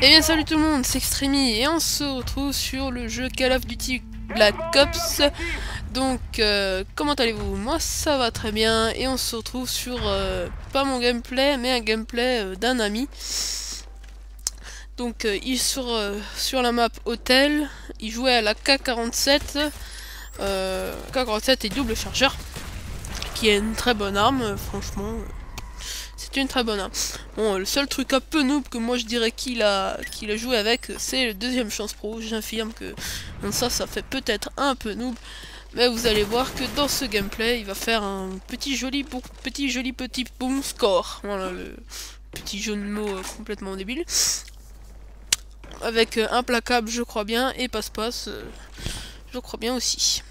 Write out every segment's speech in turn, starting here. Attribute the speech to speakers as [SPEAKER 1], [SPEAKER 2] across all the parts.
[SPEAKER 1] Et bien salut tout le monde, c'est Extremi et on se retrouve sur le jeu Call of Duty Black Ops. Donc comment allez-vous? Moi ça va très bien et on se retrouve sur pas mon gameplay mais un gameplay d'un ami. Donc il sur la map hôtel, il jouait à la K47. K47 est double chargeur, qui est une très bonne arme, franchement. C'est une très bonne arme. Bon, le seul truc un peu noob que moi je dirais qu'il a joué avec, c'est le deuxième chance pro. J'affirme que ça fait peut-être un peu noob, mais vous allez voir que dans ce gameplay, il va faire un petit joli boom score. Voilà le petit jeu de mots complètement débile. Avec implacable, je crois bien, et passe-passe, je crois bien aussi.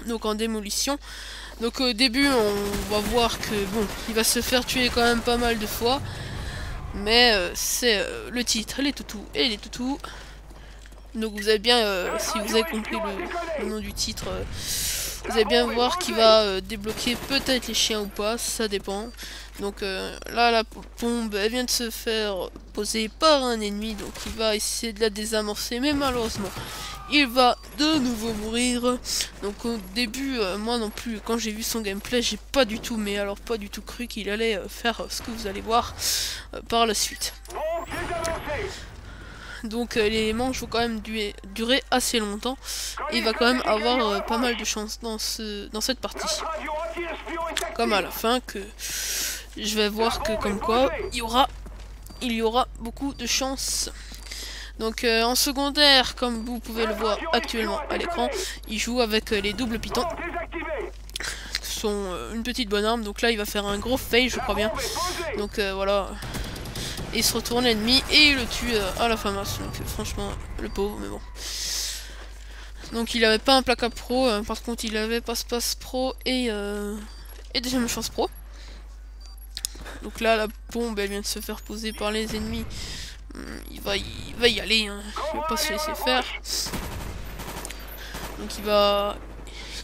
[SPEAKER 1] Donc en démolition. Donc au début on va voir que bon, il va se faire tuer quand même pas mal de fois. Mais c'est le titre, les toutous et les toutous. Donc vous allez bien, si vous avez compris le nom du titre, vous allez bien voir qu'il va débloquer peut-être les chiens ou pas, ça dépend. Donc là la bombe elle vient de se faire poser par un ennemi, donc il va essayer de la désamorcer, mais malheureusement il va de nouveau mourir. Donc au début, moi non plus, quand j'ai vu son gameplay, j'ai pas du tout, mais alors pas du tout cru qu'il allait faire ce que vous allez voir par la suite. Donc les manches vont quand même durer assez longtemps. Et il va quand même avoir pas mal de chance dans cette partie. Comme à la fin, que je vais voir que comme quoi il y aura beaucoup de chance. Donc en secondaire, comme vous pouvez le voir actuellement à l'écran, il joue avec les doubles pitons, qui sont une petite bonne arme. Donc là il va faire un gros fail, je crois bien. Donc voilà, et il se retourne l'ennemi et il le tue à la FAMAS. Donc franchement le pauvre, mais bon. Donc il avait pas un placard pro, par contre il avait passe-passe pro et deuxième chance pro. Donc là la bombe elle vient de se faire poser par les ennemis. Il va y aller, hein. Il va pas se laisser faire. Donc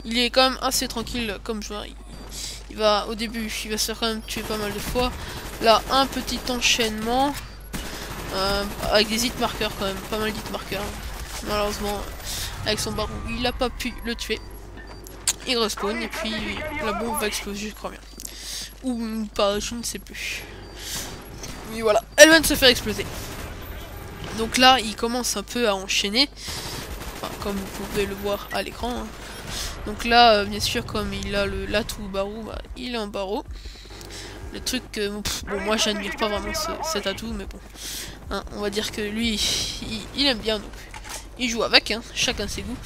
[SPEAKER 1] il est quand même assez tranquille comme joueur. Il va au début, il va se faire quand même tuer pas mal de fois. Là un petit enchaînement avec des hit marqueurs quand même, pas mal d'hit marqueurs. Malheureusement avec son baron, il a pas pu le tuer. Il respawn et puis la bombe va exploser, je crois bien. Ou pas, je ne sais plus. Mais voilà, elle vient de se faire exploser. Donc là, il commence un peu à enchaîner, enfin, comme vous pouvez le voir à l'écran. Hein. Donc là, bien sûr, comme il a l'atout barreau, bah, il est en barreau. Le truc que, bon, moi j'admire pas vraiment cet atout, mais bon. Hein, on va dire que lui, il aime bien, donc il joue avec, hein, chacun ses goûts.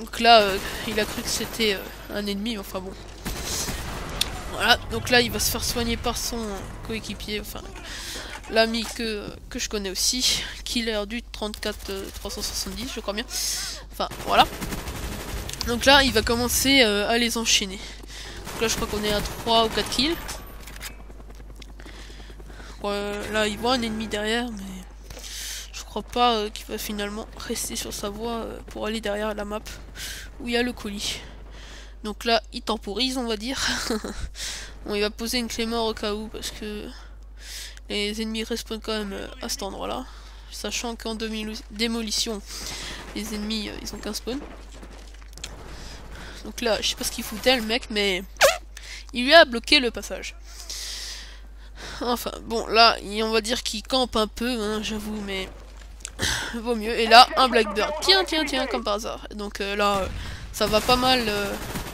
[SPEAKER 1] Donc là, il a cru que c'était un ennemi, enfin bon. Voilà, donc là, il va se faire soigner par son coéquipier, enfin... l'ami que je connais aussi, Killer du 34-370, je crois bien. Enfin, voilà. Donc là, il va commencer à les enchaîner. Donc là, je crois qu'on est à 3 ou 4 kills. Là, il voit un ennemi derrière, mais je crois pas qu'il va finalement rester sur sa voie pour aller derrière la map où il y a le colis. Donc là, il temporise, on va dire. Bon, il va poser une clé mort au cas où, parce que... les ennemis respawnent quand même à cet endroit là, sachant qu'en démolition les ennemis ils ont qu'un spawn. Donc là je sais pas ce qu'il foutait le mec, mais il lui a bloqué le passage. Enfin bon, là on va dire qu'il campe un peu, hein, j'avoue, mais vaut mieux. Et là un Blackbird, tiens comme par hasard. Donc là ça va pas mal,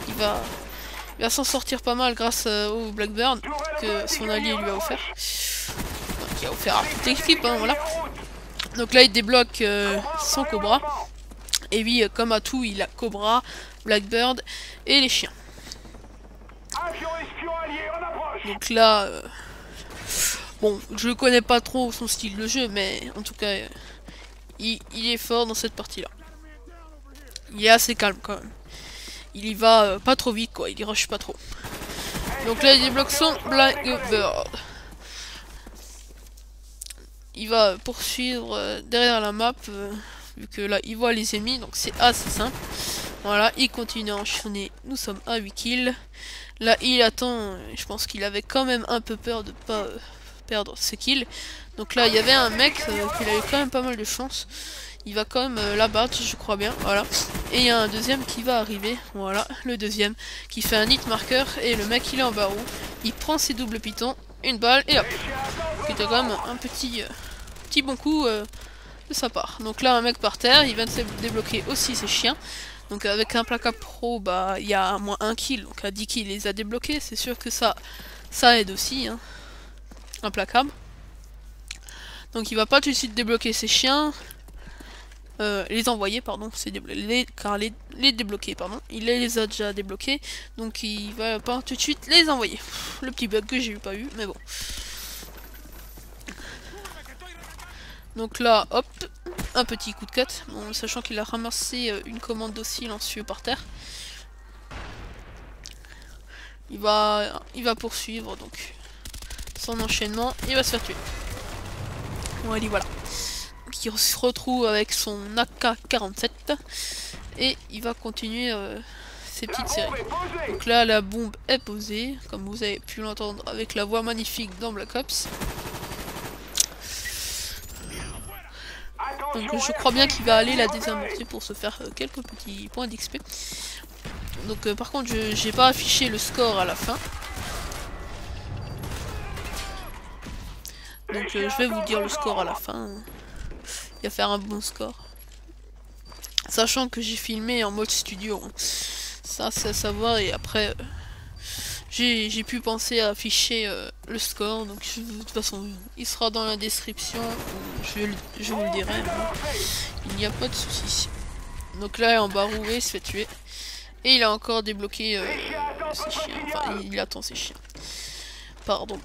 [SPEAKER 1] il va s'en sortir pas mal grâce au Blackbird que son allié lui a offert. Qui a offert à toute l'équipe, hein, voilà. Donc là il débloque son Cobra. Et oui, comme à tout, il a Cobra, Blackbird et les chiens. Donc là, bon, je connais pas trop son style de jeu, mais en tout cas, il est fort dans cette partie-là. Il est assez calme quand même. Il y va pas trop vite, quoi, il y rush pas trop. Donc là il débloque son Blackbird. Il va poursuivre derrière la map, vu que là il voit les ennemis, donc c'est assez simple. Voilà, il continue à enchaîner, nous sommes à 8 kills. Là il attend, je pense qu'il avait quand même un peu peur de pas perdre ses kills. Donc là, il y avait un mec qui a eu quand même pas mal de chance. Il va quand même l'abattre, je crois bien. Voilà. Et il y a un deuxième qui va arriver. Voilà, le deuxième. Qui fait un hit marker. Et le mec, il est en barreau. Il prend ses doubles pitons. Une balle. Et hop. C'était quand même un petit bon coup de sa part. Donc là, un mec par terre. Il vient de se débloquer aussi ses chiens. Donc avec un placard pro, bah il y a moins 1 kill. Donc à 10 kills, il les a débloqués. C'est sûr que ça aide aussi. Hein. Implacable. Donc il va pas tout de suite débloquer ses chiens. Les envoyer, pardon. Car les débloquer, pardon. Il les a déjà débloqués. Donc il va pas tout de suite les envoyer. Le petit bug que j'ai pas eu, mais bon. Donc là, hop. Un petit coup de cut. Bon, sachant qu'il a ramassé une commande de silencieux par terre. Il va poursuivre donc son enchaînement. Il va se faire tuer. Bon, allez, voilà. Donc, il se retrouve avec son AK-47 et il va continuer ses petites séries. Donc là, la bombe est posée, comme vous avez pu l'entendre avec la voix magnifique dans Black Ops. Donc je crois bien qu'il va aller la désamorcer pour se faire quelques petits points d'XP. Donc par contre, j'ai pas affiché le score à la fin. Donc je vais vous dire le score à la fin. Il va faire un bon score. Sachant que j'ai filmé en mode studio. Hein. Ça c'est à savoir. Et après j'ai pu penser à afficher le score. Donc de toute façon il sera dans la description. Je vous le dirai. Il n'y a pas de souci. Donc là en baroué il se fait tuer. Et il a encore débloqué ses chiens. Enfin il attend ses chiens. Pardon.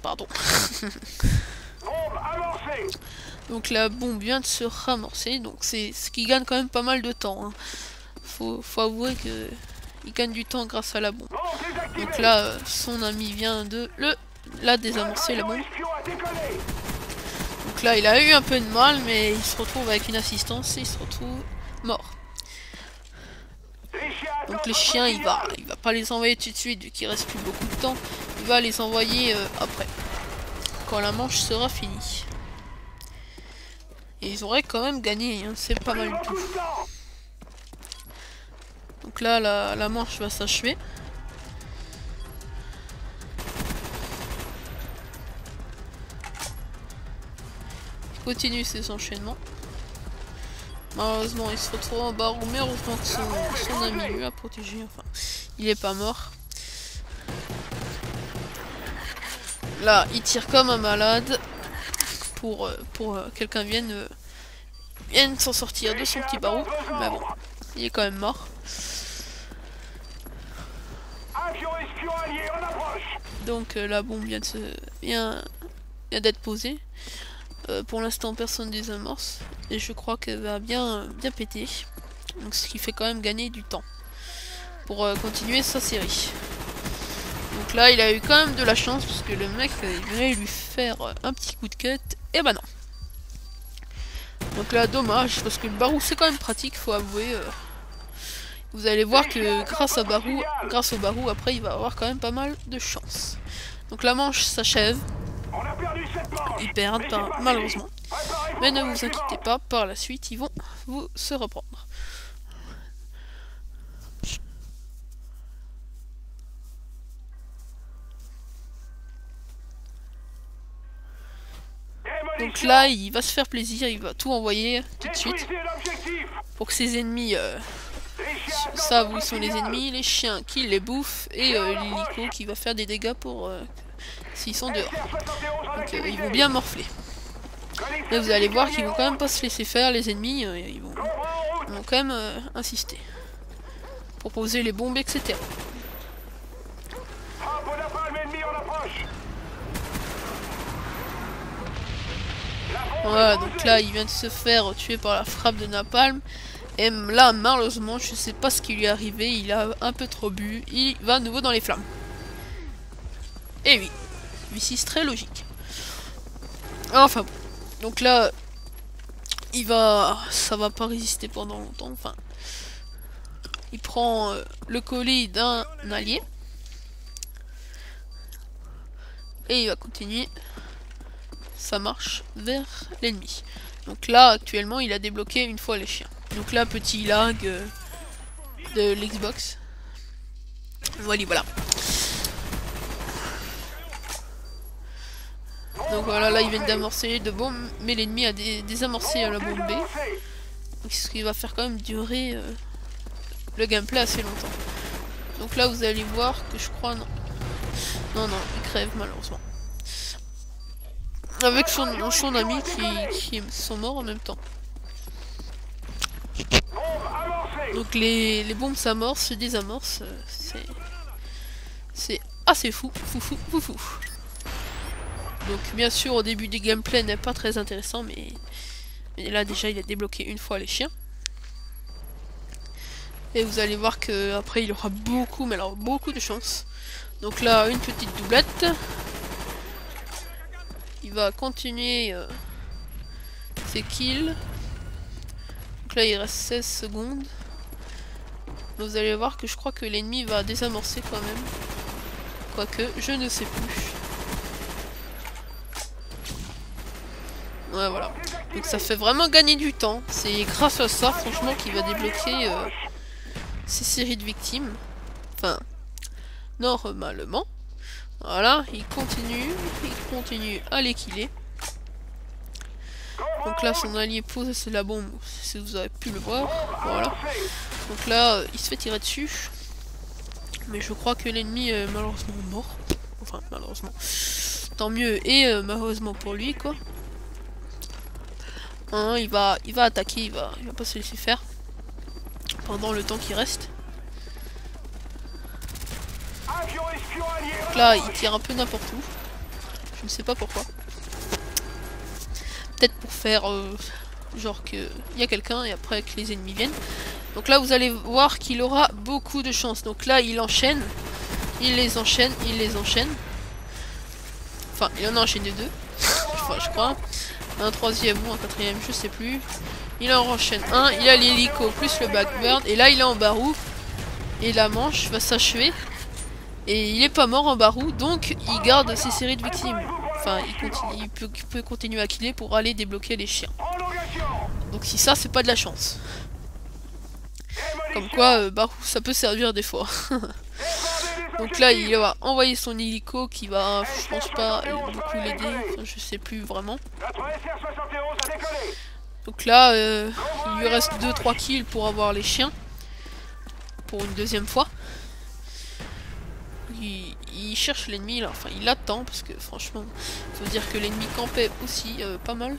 [SPEAKER 1] Donc la bombe vient de se ramorcer, donc c'est ce qui gagne quand même pas mal de temps. Hein. Faut avouer que il gagne du temps grâce à la bombe. Donc là, son ami vient de la désamorcer la bombe. Donc là, il a eu un peu de mal, mais il se retrouve avec une assistance et il se retrouve mort. Donc les chiens, il va pas les envoyer tout de suite vu qu'il reste plus beaucoup de temps. Il va les envoyer après, quand la manche sera finie. Et ils auraient quand même gagné, hein, c'est pas mal du tout. Donc là, la manche va s'achever. Il continue ses enchaînements. Malheureusement, il se retrouve en barreau, mais heureusement que son ami lui a protégé. Enfin, il est pas mort. Là, il tire comme un malade. Pour quelqu'un vienne s'en sortir de son petit barreau, mais bon, il est quand même mort. Donc la bombe vient d'être posée. Pour l'instant, personne ne désamorce et je crois qu'elle va bien péter. Donc ce qui fait quand même gagner du temps pour continuer sa série. Donc là, il a eu quand même de la chance parce que le mec il voulait lui faire un petit coup de cut. Et bah non. Donc là, dommage, parce que le barou c'est quand même pratique, faut avouer. Vous allez voir que grâce au barou, après il va avoir quand même pas mal de chance. Donc la manche s'achève. Ils perdent malheureusement. Mais ne vous inquiétez pas, par la suite ils vont se reprendre. Donc là, il va se faire plaisir, il va tout envoyer tout de suite. Pour que ses ennemis savent où sont les ennemis, les chiens qui les bouffent, et l'hélico qui va faire des dégâts pour s'ils sont dehors. Donc ils vont bien morfler. Et vous allez voir qu'ils vont quand même pas se laisser faire, les ennemis, ils vont quand même insister. Pour poser les bombes, etc. Voilà, donc là il vient de se faire tuer par la frappe de napalm. Et là malheureusement je sais pas ce qui lui est arrivé, il a un peu trop bu, il va à nouveau dans les flammes. Et oui, c'est très logique. Enfin bon, donc là ça va pas résister pendant longtemps. Enfin, il prend le colis d'un allié. Et il va continuer sa marche vers l'ennemi. Donc là, actuellement, il a débloqué une fois les chiens. Donc là, petit lag de l'Xbox. Voilà. Donc voilà, là, ils viennent d'amorcer de bombes, mais l'ennemi a désamorcé la bombe B. Donc ce qui va faire quand même durer le gameplay assez longtemps. Donc là, vous allez voir que je crois... Non, il crève malheureusement. Avec son ami qui sont morts en même temps. Donc les bombes s'amorcent, se désamorcent. C'est assez fou. Donc bien sûr, au début des gameplays n'est pas très intéressant, mais là déjà il a débloqué une fois les chiens. Et vous allez voir que après il aura beaucoup, mais alors beaucoup de chance. Donc là, une petite doublette. Il va continuer ses kills. Donc là, il reste 16 secondes. Vous allez voir que je crois que l'ennemi va désamorcer quand même. Quoique, je ne sais plus. Ouais, voilà. Donc ça fait vraiment gagner du temps. C'est grâce à ça, franchement, qu'il va débloquer ces séries de victimes. Enfin, normalement. Voilà, il continue à les killer. Donc là, son allié pose la bombe, si vous avez pu le voir. Voilà. Donc là, il se fait tirer dessus. Mais je crois que l'ennemi est malheureusement mort. Enfin, malheureusement. Tant mieux, et malheureusement pour lui, quoi. Hein, il va attaquer, il va pas se laisser faire. Pendant le temps qui reste. Donc là, il tire un peu n'importe où. Je ne sais pas pourquoi. Peut-être pour faire genre qu'il y a quelqu'un et après que les ennemis viennent. Donc là, vous allez voir qu'il aura beaucoup de chance. Donc là, il enchaîne. Il les enchaîne. Enfin, il en a enchaîné deux. Enfin, je crois. Un troisième ou un quatrième, je sais plus. Il en enchaîne un. Il a l'hélico plus le Blackbird. Et là, il est en barou. Et la manche va s'achever. Et il est pas mort en barou, donc il garde ses séries de victimes. Enfin, il peut continuer à killer pour aller débloquer les chiens. Donc si ça, c'est pas de la chance. Comme quoi, barou, ça peut servir des fois. Donc là, il va envoyer son hélico qui va, je pense pas, beaucoup l'aider. Enfin, je sais plus vraiment. Donc là, il lui reste 2-3 kills pour avoir les chiens. Pour une deuxième fois. Il cherche l'ennemi là, enfin il attend parce que franchement, faut dire que l'ennemi campait aussi pas mal.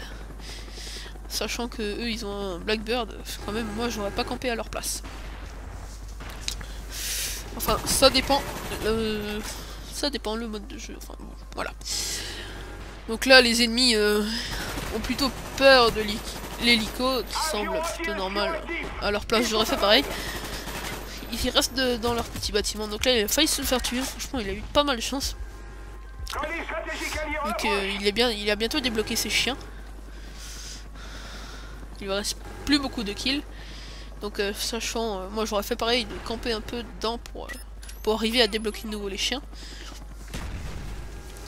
[SPEAKER 1] Sachant que eux ils ont un Blackbird, quand même moi j'aurais pas campé à leur place. Enfin ça dépend le mode de jeu, enfin bon, voilà. Donc là les ennemis ont plutôt peur de l'hélico qui semble plutôt normal. À leur place j'aurais fait pareil. Ils restent dans leur petit bâtiment. Donc là, il a failli se faire tuer. Franchement, il a eu pas mal de chance. Donc il a bientôt débloqué ses chiens. Il lui reste plus beaucoup de kills. Donc sachant, moi j'aurais fait pareil de camper un peu dedans pour arriver à débloquer de nouveau les chiens.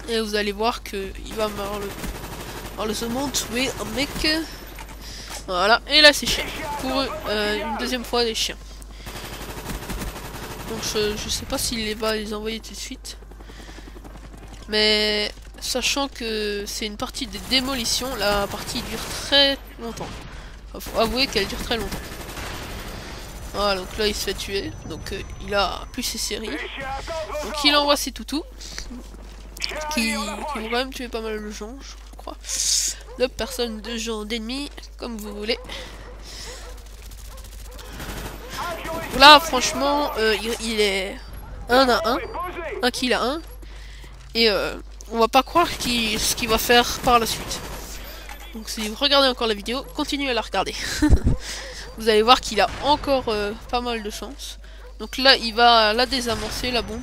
[SPEAKER 1] Et vous allez voir que il va malheureusement tuer un mec. Voilà. Et là c'est chiens. Pour une deuxième fois les chiens. Donc je sais pas s'il va les envoyer tout de suite. Mais sachant que c'est une partie de démolition, la partie dure très longtemps. Enfin, faut avouer qu'elle dure très longtemps. Voilà, donc là il se fait tuer. Donc il a plus ses séries. Donc il envoie ses toutous. Qui vont quand même tuer pas mal de gens, je crois. De personnes, de gens, d'ennemis, comme vous voulez. Là franchement il est 1 à 1, un kill à 1 et on va pas croire ce qu'il va faire par la suite. Donc si vous regardez encore la vidéo, continuez à la regarder. Vous allez voir qu'il a encore pas mal de chance. Donc là il va la désamorcer la bombe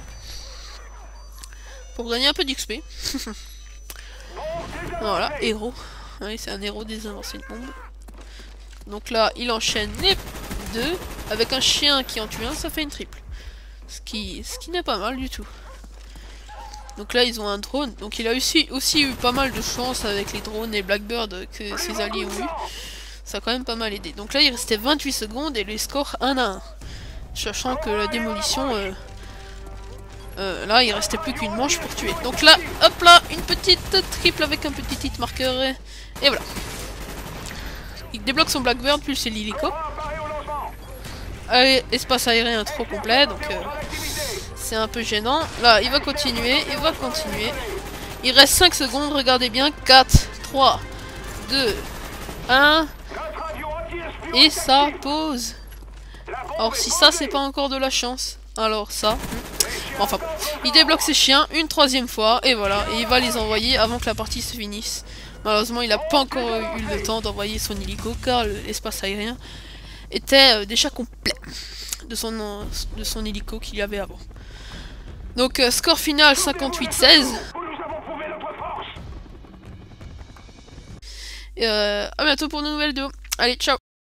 [SPEAKER 1] pour gagner un peu d'XP. Voilà, héros. Oui, c'est un héros désamorcer une bombe. Donc là il enchaîne les deux. Avec un chien qui en tue un, ça fait une triple. Ce qui n'est pas mal du tout. Donc là ils ont un drone, donc il a aussi eu pas mal de chance avec les drones et Blackbird que ses alliés ont eu. Ça a quand même pas mal aidé. Donc là il restait 28 secondes et les scores 1 à 1. Sachant que la démolition, là il restait plus qu'une manche pour tuer. Donc là, hop là, une petite triple avec un petit hit marqueur et voilà. Il débloque son Blackbird plus c'est l'hélico. Allez, espace aérien trop complet, donc c'est un peu gênant. Là, il va continuer, Il reste 5 secondes, regardez bien. 4, 3, 2, 1. Et ça pose. Alors si ça, c'est pas encore de la chance, alors ça... Enfin, il débloque ses chiens une troisième fois, et voilà. Et il va les envoyer avant que la partie se finisse. Malheureusement, il n'a pas encore eu le temps d'envoyer son hélico, car l'espace aérien était déjà complet de son hélico qu'il y avait avant. Donc score final 58-16. À bientôt pour de nouvelles vidéos. Allez, ciao.